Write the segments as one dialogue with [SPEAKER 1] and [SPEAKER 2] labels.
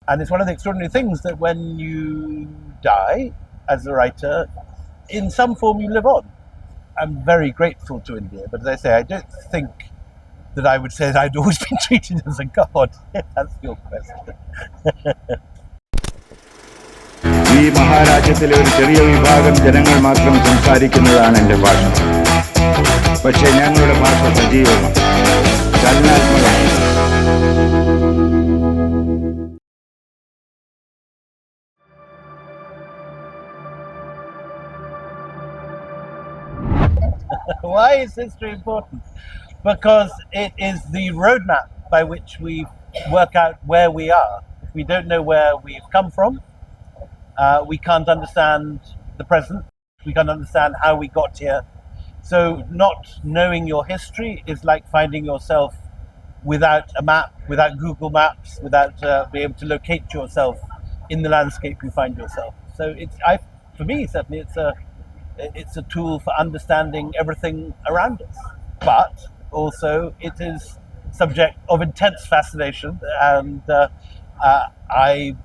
[SPEAKER 1] And it's one of the extraordinary things that when you die as a writer, in some form you live on. I'm very grateful to India, but as I say, I don't think that I would say that I'd always been treated as a god, if that's your question.
[SPEAKER 2] ഈ മഹാരാജ്യത്തിലെ ഒരു ചെറിയ വിഭാഗം ജനങ്ങൾ മാത്രം സംസാരിക്കുന്നതാണ് എൻ്റെ ഭാഷ. പക്ഷേ ഞങ്ങളുടെ ഭാഷ സജീവമാണ്, ചലനാത്മകമാണ്.
[SPEAKER 1] Why is history important? Because it is the roadmap by which we work out where we are. If we don't know where we've come from, we can't understand the present. We can't understand how we got here. So not knowing your history is like finding yourself without a map, without Google Maps, without being able to locate yourself in the landscape you find yourself. So for me, certainly, it's a tool for understanding everything around us. But also, it is subject of intense fascination, and I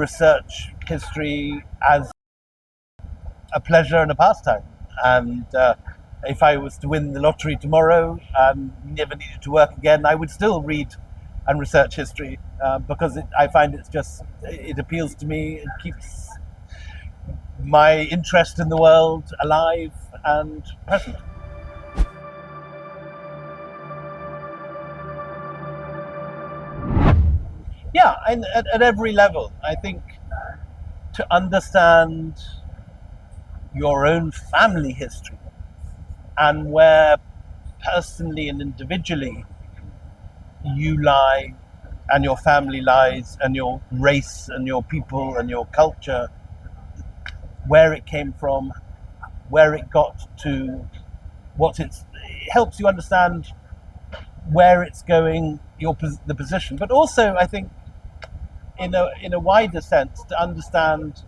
[SPEAKER 1] research history as a pleasure and a pastime. And if I was to win the lottery tomorrow and never needed to work again, I would still read and research history because I find it appeals to me. It keeps my interest in the world alive and present. Yeah, and at every level, I think to understand your own family history and where personally and individually you lie and your family lies and your race and your people and your culture, where it came from, where it got to, it helps you understand where it's going, the position, but also I think in a wider sense to understand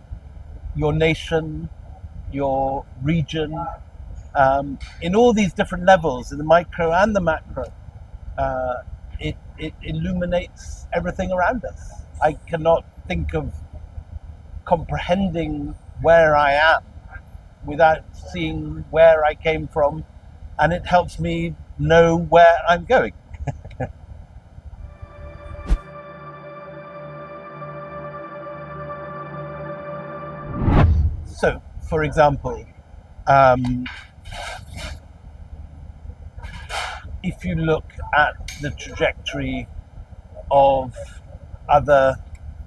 [SPEAKER 1] your nation, your region, in all these different levels, in the micro and the macro. It illuminates everything around us. I cannot think of comprehending where I am without seeing where I came from, and it helps me know where I'm going. So, for example, if you look at the trajectory of other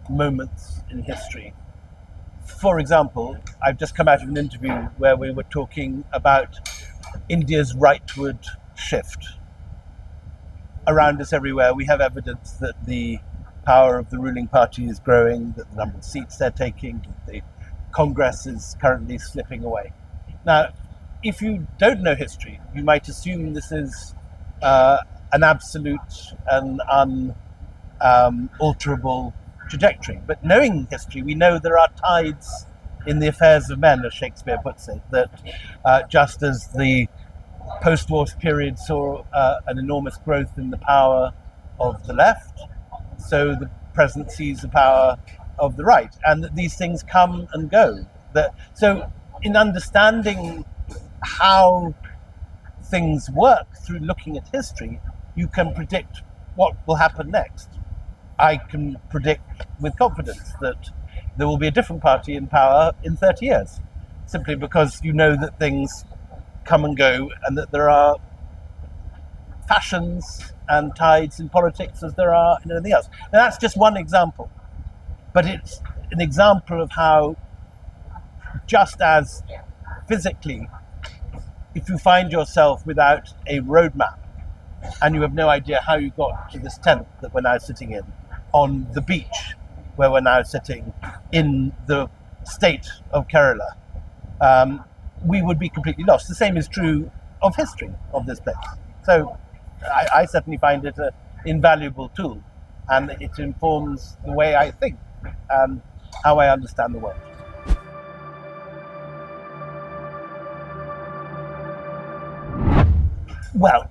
[SPEAKER 1] moments in history, for example, I've just come out of an interview where we were talking about India's rightward shift. Around us everywhere, we have evidence that the power of the ruling party is growing, that the number of seats they're taking, the Congress is currently slipping away. Now, if you don't know history, you might assume this is an absolute and unalterable trajectory. But knowing history, we know there are tides in the affairs of men, as Shakespeare puts it, that just as the post-war period saw an enormous growth in the power of the left, so the present sees the power of the right, and that these things come and go. So in understanding how things work through looking at history, you can predict what will happen next. I can predict with confidence that there will be a different party in power in 30 years, simply because you know that things come and go and that there are fashions and tides in politics as there are in anything else. Now, that's just one example, but it's an example of how, just as physically, if you find yourself without a roadmap and you have no idea how you got to this tent that we're now sitting in, on the beach where we're now sitting in the state of Kerala, we would be completely lost. The same is true of history of this place. So I certainly find it an invaluable tool, and it informs the way I think and how I understand the world. Well,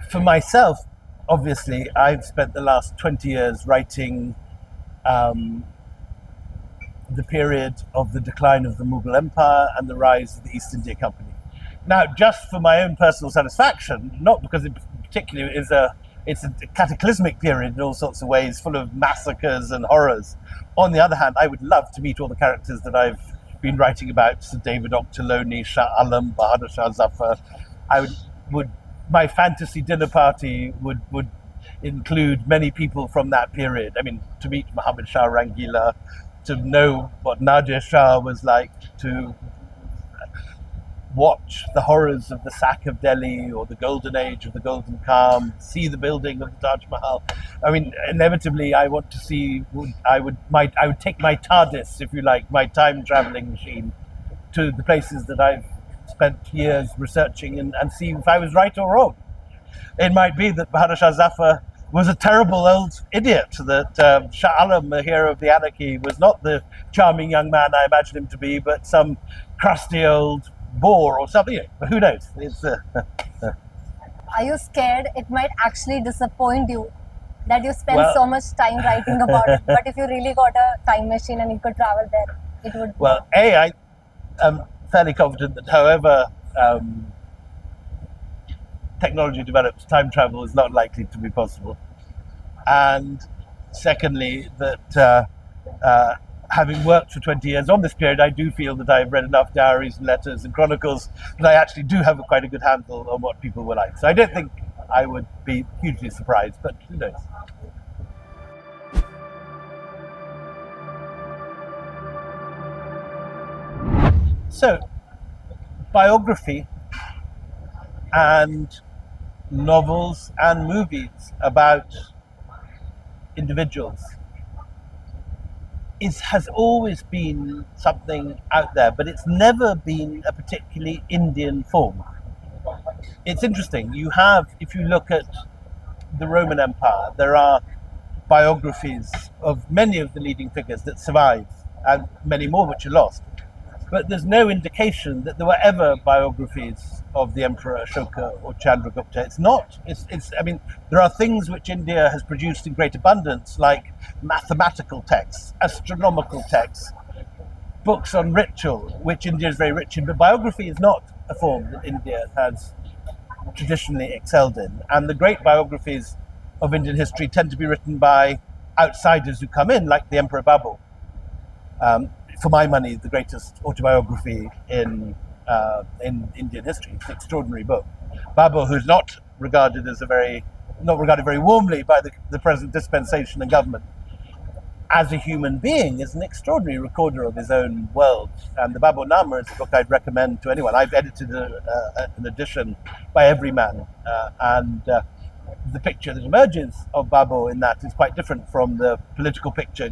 [SPEAKER 1] for myself, obviously, I've spent the last 20 years writing um, the period of the decline of the Mughal Empire and the rise of the East India Company. Now, just for my own personal satisfaction, not because it particularly it's a cataclysmic period in all sorts of ways, full of massacres and horrors. On the other hand, I would love to meet all the characters that I've been writing about: Sir David Ochterlony, Shah Alam, Bahadur Shah Zafar. My fantasy dinner party would include many people from that period. I mean, to meet Muhammad Shah Rangila, to know what Nadir Shah was like, to watch the horrors of the sack of Delhi or the golden age of the Golden Calm, see the building of the Taj Mahal. I mean, inevitably, I want to see. I would take my TARDIS, if you like, my time traveling machine, to the places that I've spent years researching and see if I was right or wrong. It might be that Bahadur Shah Zafar was a terrible old idiot, that Shah Alam, the hero of the anarchy, was not the charming young man I imagined him to be, but some crusty old bore or something. Who knows?
[SPEAKER 3] Are you scared it might actually disappoint you that you spend so much time writing about it, but if you really got a time machine and you could travel there, it would...
[SPEAKER 1] Well, I am fairly confident that however technology develops, time travel is not likely to be possible. And secondly, that having worked for 20 years on this period, I do feel that I've read enough diaries and letters and chronicles that I actually do have quite a good handle on what people were like. So I don't think I would be hugely surprised, but who knows? So, biography and novels and movies about individuals has always been something out there, but it's never been a particularly Indian form. It's interesting. You have, if you look at the Roman Empire, there are biographies of many of the leading figures that survive, and many more which are lost. But there's no indication that there were ever biographies of the Emperor Ashoka or Chandragupta. I mean, there are things which India has produced in great abundance, like mathematical texts, astronomical texts, books on ritual, which India is very rich in. But biography is not a form that India has traditionally excelled in. And the great biographies of Indian history tend to be written by outsiders who come in, like the Emperor Babur. For my money, the greatest autobiography in Indian history. It's an extraordinary book. Babur, who's not regarded very warmly by the present dispensation and government, as a human being, is an extraordinary recorder of his own world. And the Babur Nama is a book I'd recommend to anyone. I've edited an edition by Everyman, and the picture that emerges of Babur in that is quite different from the political picture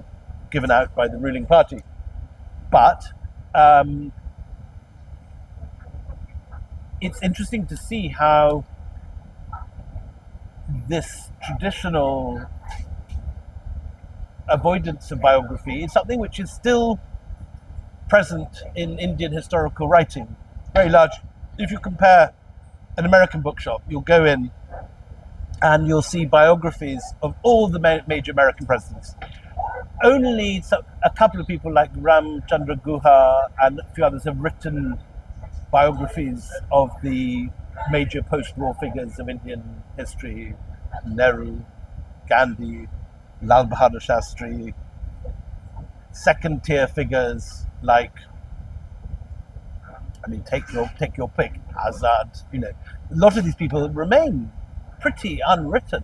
[SPEAKER 1] given out by the ruling party. But it's interesting to see how this traditional avoidance of biography is something which is still present in Indian historical writing, very large. If you compare an American bookshop, you'll go in and you'll see biographies of all the major American presidents. Only a couple of people like Ram Chandra Guha and a few others have written biographies of the major post-war figures of Indian history: Nehru, Gandhi, Lal Bahadur Shastri. Second-tier figures like, I mean, take your pick, Azad. You know, a lot of these people remain pretty unwritten,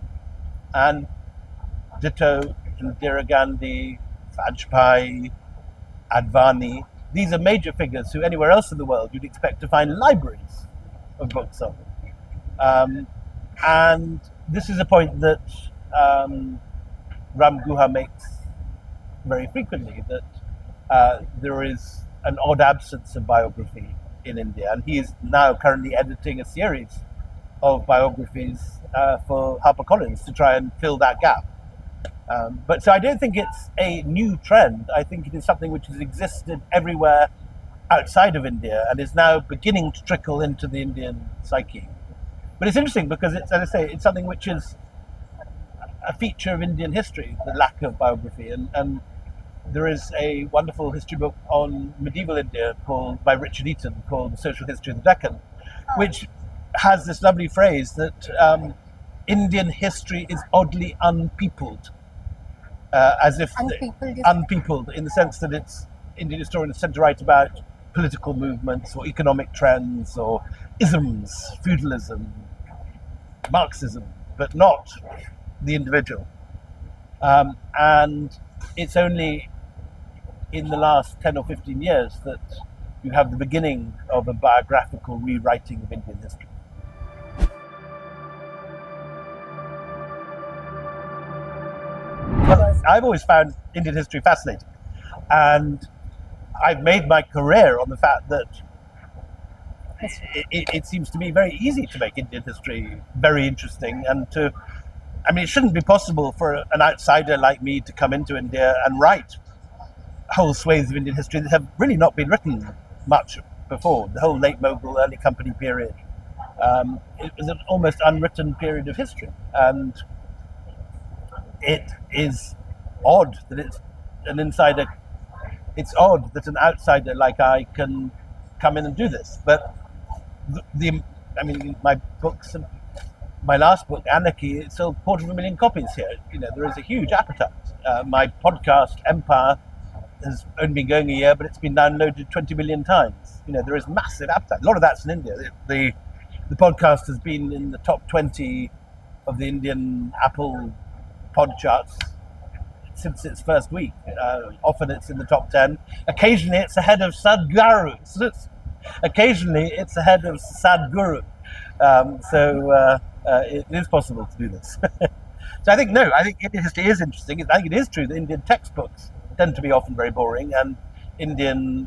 [SPEAKER 1] and ditto Indira Gandhi, Vajpayee, Advani. These are major figures who anywhere else in the world you'd expect to find libraries of books of. And this is a point that Ram Guha makes very frequently, that there is an odd absence of biography in India. And he is now currently editing a series of biographies for HarperCollins to try and fill that gap. But so I don't think it's a new trend. I think it is something which has existed everywhere outside of India and is now beginning to trickle into the Indian psyche. But it's interesting because it's, as I say, it's something which is a feature of Indian history, the lack of biography. And there is a wonderful history book on medieval India by Richard Eaton called The Social History of the Deccan, which has this lovely phrase that Indian history is oddly unpeopled, as if unpeopled in the sense that Indian historians tend to write about political movements or economic trends or isms, feudalism, Marxism, but not the individual. And it's only in the last 10 or 15 years that you have the beginning of a biographical rewriting of Indian history. Well, I've always found Indian history fascinating, and I've made my career on the fact that it seems to me very easy to make Indian history very interesting, and it shouldn't be possible for an outsider like me to come into India and write whole swathes of Indian history that have really not been written much before. The whole late Mughal, early company period. It was an almost unwritten period of history, and it is odd that it's an insider. It's odd that an outsider like I can come in and do this. But my books, my last book, Anarchy, it sold 250,000 copies here. There is a huge appetite. My podcast, Empire, has only been going a year, but it's been downloaded 20 million times. There is massive appetite. A lot of that's in India. The podcast has been in the top 20 of the Indian Apple pod charts since its first week. Often it's in the top 10. Occasionally it's ahead of Sadhguru. Occasionally it's ahead of Sadhguru. So it is possible to do this. So I think Indian history is interesting. I think it is true that Indian textbooks tend to be often very boring, and Indian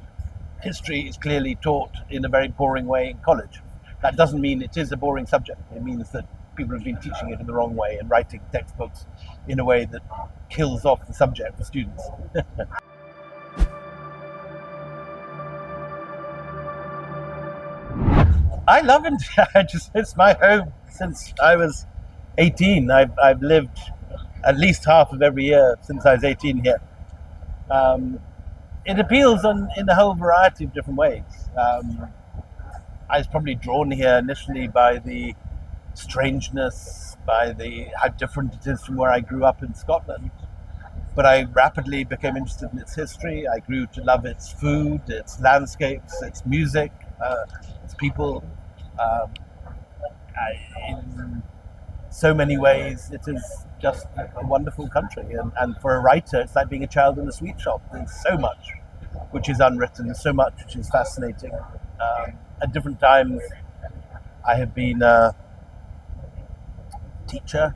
[SPEAKER 1] history is clearly taught in a very boring way in college. That doesn't mean it is a boring subject. It means that people have been teaching it in the wrong way and writing textbooks in a way that kills off the subject for students. I love India. It's my home since I was 18. I've lived at least half of every year since I was 18 here. It appeals in a whole variety of different ways. I was probably drawn here initially by the strangeness, by how different it is from where I grew up in Scotland. But I rapidly became interested in its history. I grew to love its food, its landscapes, its music, its people. In so many ways, it is just a wonderful country. And for a writer, it's like being a child in a sweet shop. There's so much which is unwritten, so much which is fascinating. At different times, I have been a teacher,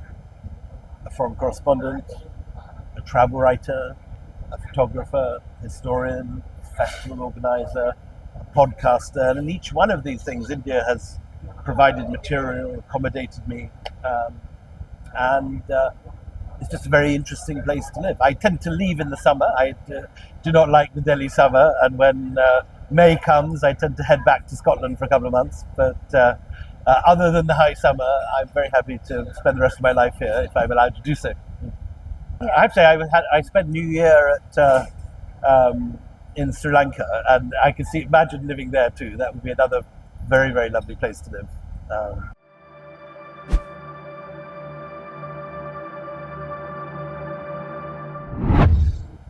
[SPEAKER 1] a foreign correspondent, a travel writer, a photographer, historian, festival organizer, a podcaster, and in each one of these things, India has provided material, accommodated me, and it's just a very interesting place to live. I tend to leave in the summer. I do not like the Delhi summer, and when May comes, I tend to head back to Scotland for a couple of months. But other than the high summer, I'm very happy to spend the rest of my life here if I'm allowed to do so. Yeah. I have to say, I spent New Year in Sri Lanka, and I can imagine living there too. That would be another very, very lovely place to live.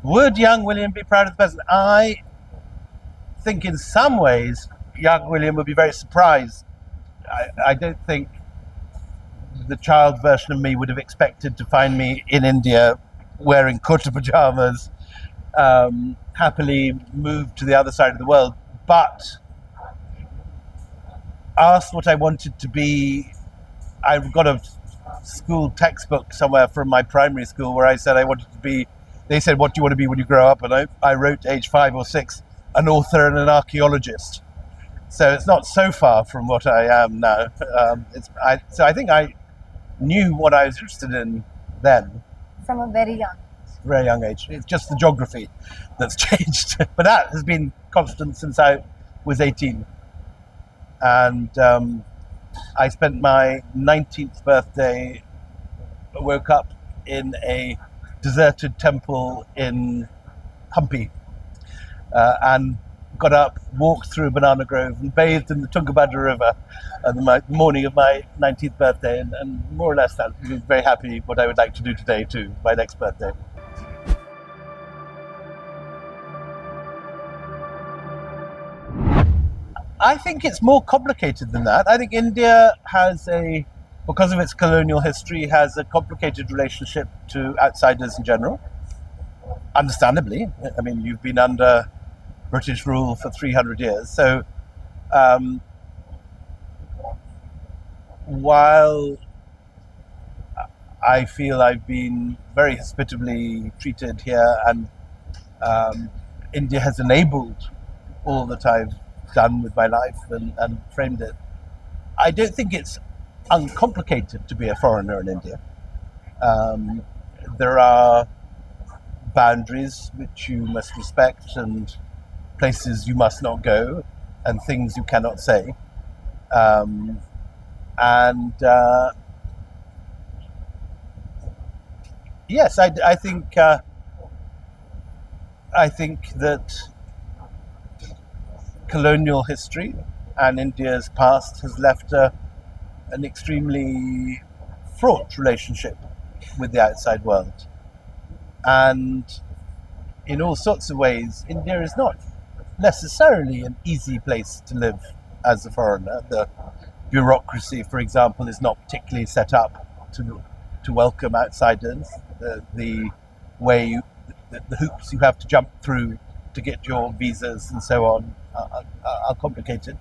[SPEAKER 1] Would young William be proud of the present? I think in some ways young William would be very surprised. I don't think the child version of me would have expected to find me in India wearing kurta pajamas, happily moved to the other side of the world. But asked what I wanted to be, I've got a school textbook somewhere from my primary school where I said I wanted to be. They said, "What do you want to be when you grow up?" And I wrote, age 5 or 6, an author and an archaeologist. So it's not so far from what I am now. So I think I knew what I was interested in then.
[SPEAKER 3] From a very
[SPEAKER 1] young age. It's just the geography that's changed. But that has been constant since I was 18. And I spent my 19th birthday, woke up in a deserted temple in Hampi, and got up, walked through a banana grove, and bathed in the Tungabhadra River on the morning of my 19th birthday, and more or less that I'm very happy what I would like to do today too, my next birthday. I think it's more complicated than that. I think India has because of its colonial history, has a complicated relationship to outsiders in general. Understandably, I mean, you've been under British rule for 300 years. So while I feel I've been very hospitably treated here, and India has enabled all that I've done with my life and framed it, I don't think it's uncomplicated to be a foreigner in India. There are boundaries which you must respect, and places you must not go, and things you cannot say. Yes, I think that colonial history and India's past has left an extremely fraught relationship with the outside world. And in all sorts of ways, India is not necessarily an easy place to live as a foreigner. The bureaucracy, for example, is not particularly set up to welcome outsiders. The way the hoops you have to jump through to get your visas and so on are complicated.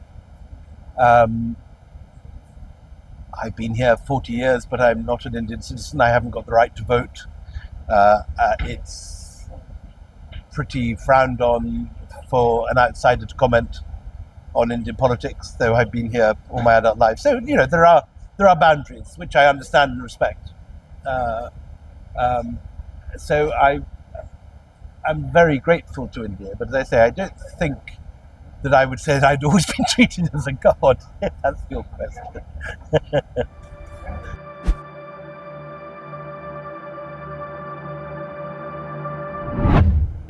[SPEAKER 1] I've been here 40 years, but I'm not an Indian citizen. I haven't got the right to vote. It's pretty frowned on for an outsider to comment on Indian politics, though I've been here all my adult life. So, there are boundaries which I understand and respect. So I'm very grateful to India, but as I say, I don't think that I would say that I'd always been treated as a god, if that's your question.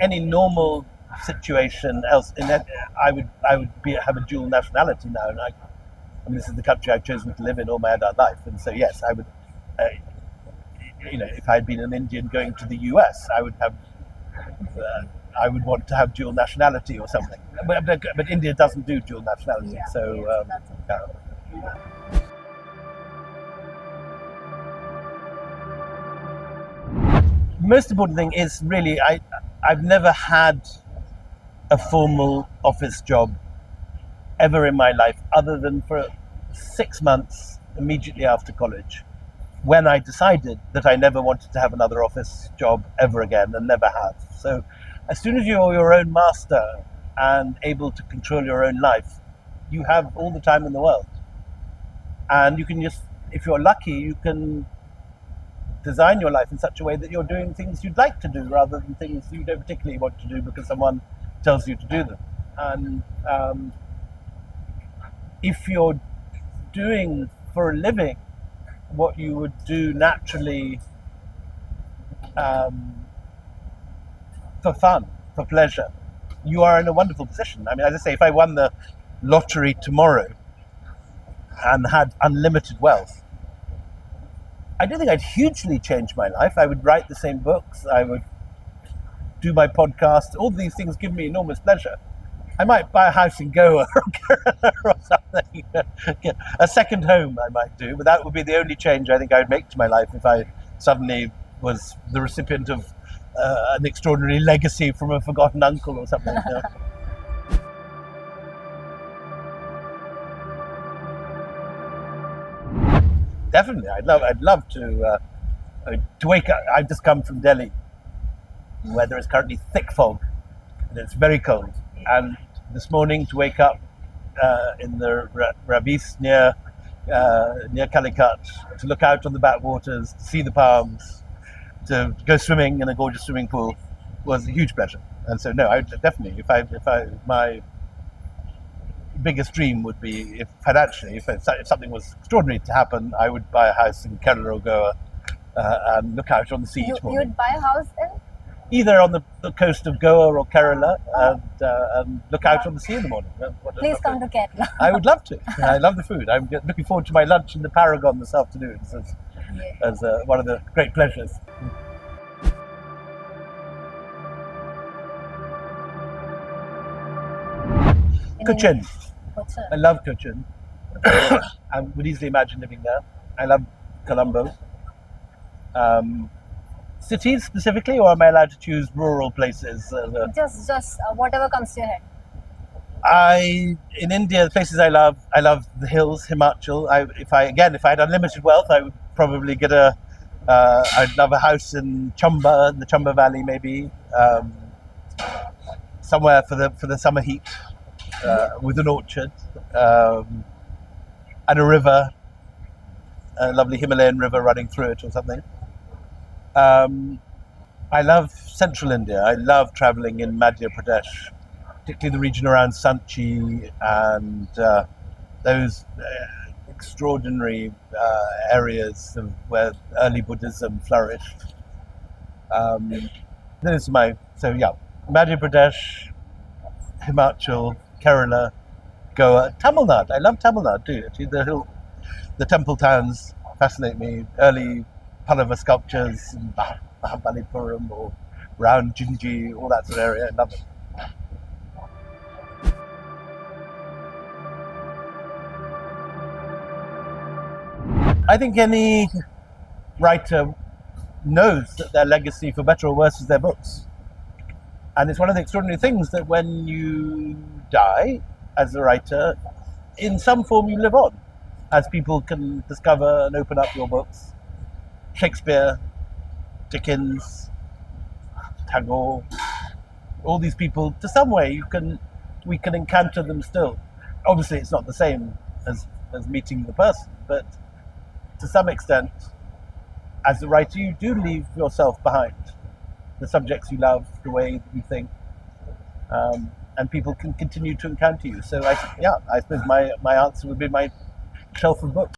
[SPEAKER 1] Any normal situation else in that, I would have a dual nationality now, and this is the country I've chosen to live in all my adult life, and so yes, I would. If I'd been an Indian going to the US, I would want to have dual nationality or something. But India doesn't do dual nationality, so. Most important thing is really I've never had a formal office job ever in my life, other than for 6 months immediately after college, when I decided that I never wanted to have another office job ever again, and never have. So as soon as you're your own master and able to control your own life, you have all the time in the world. And you can just, if you're lucky, you can design your life in such a way that you're doing things you'd like to do rather than things you don't particularly want to do because someone tells you to do them. And if you're doing for a living what you would do naturally for fun, for pleasure, you are in a wonderful position. I mean, as I say, if I won the lottery tomorrow and had unlimited wealth, I don't think I'd hugely change my life. I would write the same books, I would do my podcast. All these things give me enormous pleasure. I might buy a house in Goa or Kerala or something. A second home I might do, but that would be the only change I think I would make to my life if I suddenly was the recipient of an extraordinary legacy from a forgotten uncle or something. Definitely, I'd love to wake up. I've just come from Delhi, where there is currently thick fog, and it's very cold. And this morning, to wake up in the Ravis near Calicut, to look out on the backwaters, to see the palms, to go swimming in a gorgeous swimming pool, was a huge pleasure. And so, no, I would definitely, if my biggest dream would be, if something was extraordinary to happen, I would buy a house in Kerala or Goa and look out on the sea each morning.
[SPEAKER 3] You'd buy a house in?
[SPEAKER 1] Either on the coast of Goa or Kerala, and look out on the sea in the morning.
[SPEAKER 3] Please come to Kerala.
[SPEAKER 1] I would love to. I love the food. I'm looking forward to my lunch in the Paragon this afternoon as one of the great pleasures. Cochin. I love Cochin. I would easily imagine living there. I love Colombo. Cities specifically, or am I allowed to choose rural places?
[SPEAKER 3] Just whatever comes to your head.
[SPEAKER 1] In India, the places I love the hills, Himachal. If I had unlimited wealth, I would probably get I'd love a house in Chamba, in the Chamba Valley, maybe somewhere for the summer heat, with an orchard and a river, a lovely Himalayan river running through it or something. I love central India. I love traveling in Madhya Pradesh, particularly the region around Sanchi and those extraordinary areas where early Buddhism flourished. Madhya Pradesh, Himachal, Kerala, Goa, Tamil Nadu. I love Tamil Nadu too. Actually, the temple towns fascinate me. Early Pallava sculptures in Mahabalipuram or around Jinji, all that sort of area. I love it. I think any writer knows that their legacy, for better or worse, is their books. And it's one of the extraordinary things that when you die as a writer, in some form you live on, as people can discover and open up your books. Shakespeare, Dickens, Tagore, all these people, to some way we can encounter them still. Obviously it's not the same as meeting the person, but to some extent, as a writer, you do leave yourself behind. The subjects you love, the way you think, and people can continue to encounter you. So I suppose my answer would be my shelf of books.